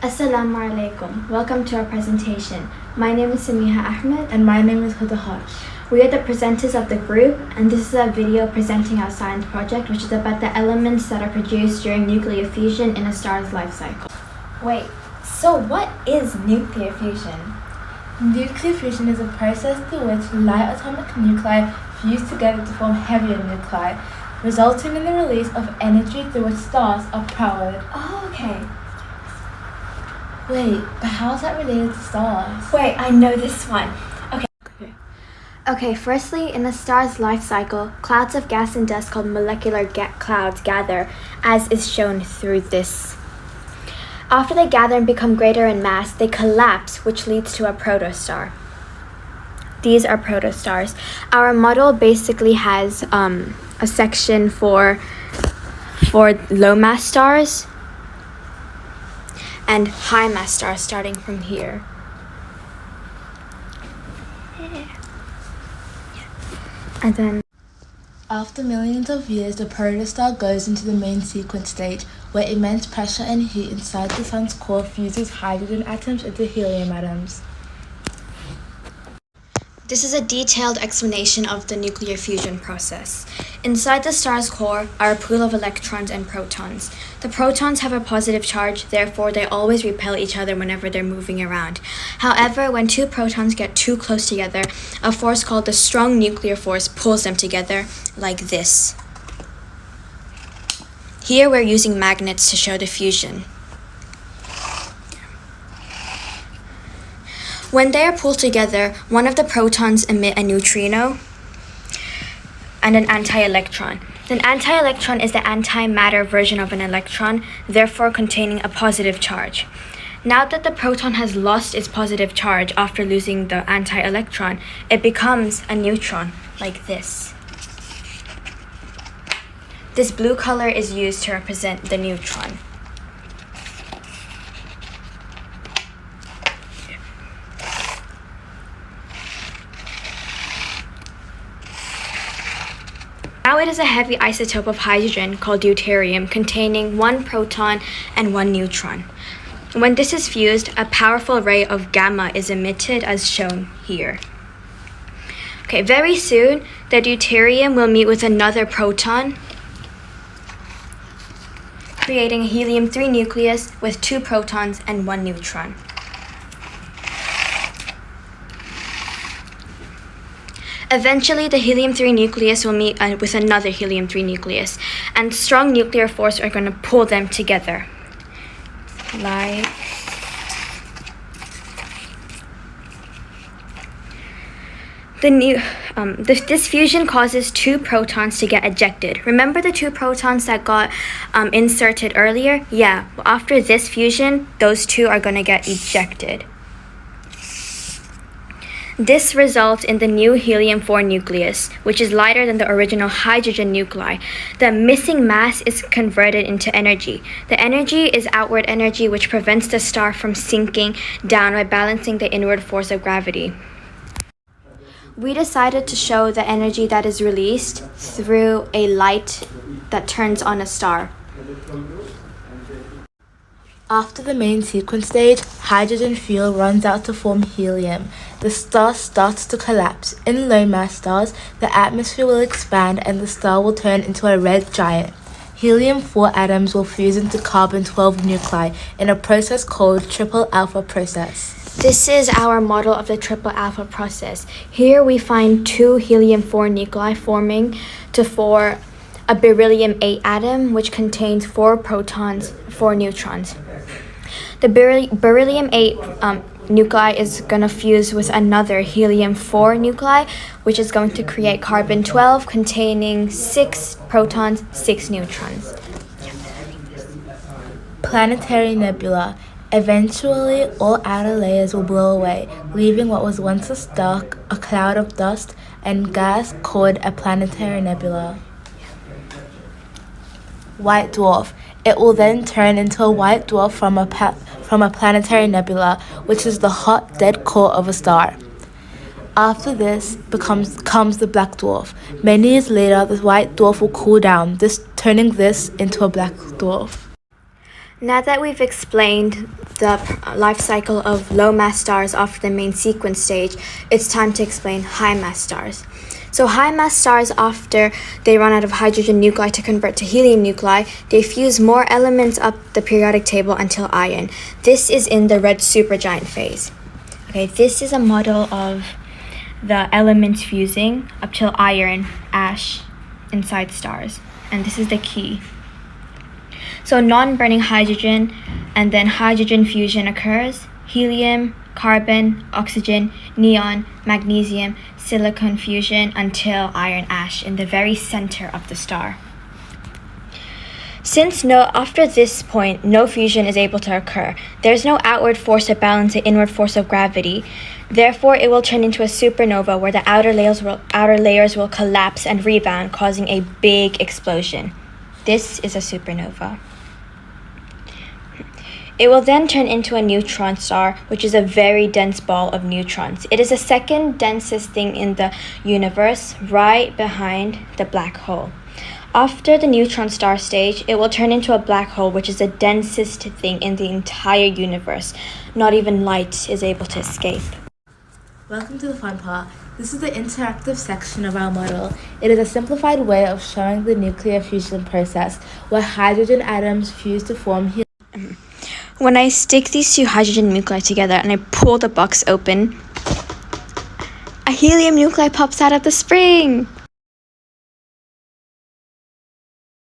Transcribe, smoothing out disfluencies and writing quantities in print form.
Assalamu alaikum. Welcome to our presentation. My name is Sameeha Ahmed. And my name is Huda. We are the presenters of the group, and this is a video presenting our science project, which is about the elements that are produced during nuclear fusion in a star's life cycle. Wait, so what is nuclear fusion? Nuclear fusion is a process through which light atomic nuclei fuse together to form heavier nuclei, resulting in the release of energy through which stars are powered. Oh, okay. Wait, but how is that related to stars? Wait, I know this one. Okay, firstly, in a star's life cycle, clouds of gas and dust called molecular clouds gather, as is shown through this. After they gather and become greater in mass, they collapse, which leads to a protostar. These are protostars. Our model basically has a section for low mass stars and high mass stars starting from here. And then After millions of years, the protostar goes into the main sequence stage, where immense pressure and heat inside the sun's core fuses hydrogen atoms into helium atoms. this is a detailed explanation of the nuclear fusion process. Inside the star's core are a pool of electrons and protons. The protons have a positive charge, therefore they always repel each other whenever they're moving around. However, when two protons get too close together, a force called the strong nuclear force pulls them together, like this. Here we're using magnets to show the fusion. When they are pulled together, one of the protons emit a neutrino and an anti-electron. An anti-electron is the antimatter version of an electron, therefore containing a positive charge. Now that the proton has lost its positive charge after losing the anti-electron, it becomes a neutron, like this. This blue color is used to represent the neutron. Now it is a heavy isotope of hydrogen called deuterium, containing one proton and one neutron. When this is fused, a powerful ray of gamma is emitted as shown here. Okay, very soon the deuterium will meet with another proton, creating a helium-3 nucleus with two protons and one neutron. Eventually, the helium-3 nucleus will meet with another helium-3 nucleus, and strong nuclear force are going to pull them together. Like this fusion causes two protons to get ejected. Remember the two protons that got inserted earlier? Yeah, after this fusion, those two are going to get ejected. This results in the new helium-4 nucleus, which is lighter than the original hydrogen nuclei. The missing mass is converted into energy. The energy is outward energy, which prevents the star from sinking down by balancing the inward force of gravity. We decided to show the energy that is released through a light that turns on a star. After the main sequence stage, hydrogen fuel runs out to form helium. The star starts to collapse. In low mass stars, the atmosphere will expand and the star will turn into a red giant. Helium-4 atoms will fuse into carbon-12 nuclei in a process called triple alpha process. This is our model of the triple alpha process. Here we find two helium-4 nuclei forming to form a beryllium-8 atom, which contains 4 protons, 4 neutrons. The beryllium-8 nuclei is going to fuse with another helium-4 nuclei, which is going to create carbon-12 containing 6 protons, 6 neutrons. Planetary nebula. Eventually, all outer layers will blow away, leaving what was once a star, a cloud of dust and gas called a planetary nebula. White dwarf. It will then turn into a white dwarf from a planetary nebula, which is the hot, dead core of a star. After this comes the black dwarf. Many years later, the white dwarf will cool down, turning this into a black dwarf. Now that we've explained the life cycle of low mass stars after the main sequence stage, it's time to explain high mass stars. So high mass stars, after they run out of hydrogen nuclei to convert to helium nuclei, they fuse more elements up the periodic table until iron. This is in the red supergiant phase. Okay, this is a model of the elements fusing up till iron, ash, inside stars. And this is the key. So non-burning hydrogen and then hydrogen fusion occurs. Helium, carbon, oxygen, neon, magnesium, silicon fusion until iron ash in the very center of the star. Since after this point, no fusion is able to occur, there's no outward force to balance the inward force of gravity. Therefore, it will turn into a supernova where the outer layers will collapse and rebound, causing a big explosion. This is a supernova. It will then turn into a neutron star, which is a very dense ball of neutrons. It is the second densest thing in the universe, right behind the black hole. After the neutron star stage, it will turn into a black hole, which is the densest thing in the entire universe. Not even light is able to escape. Welcome to the fun part. This is the interactive section of our model. It is a simplified way of showing the nuclear fusion process, where hydrogen atoms fuse to form helium. When I stick these two hydrogen nuclei together and I pull the box open, a helium nuclei pops out of the spring.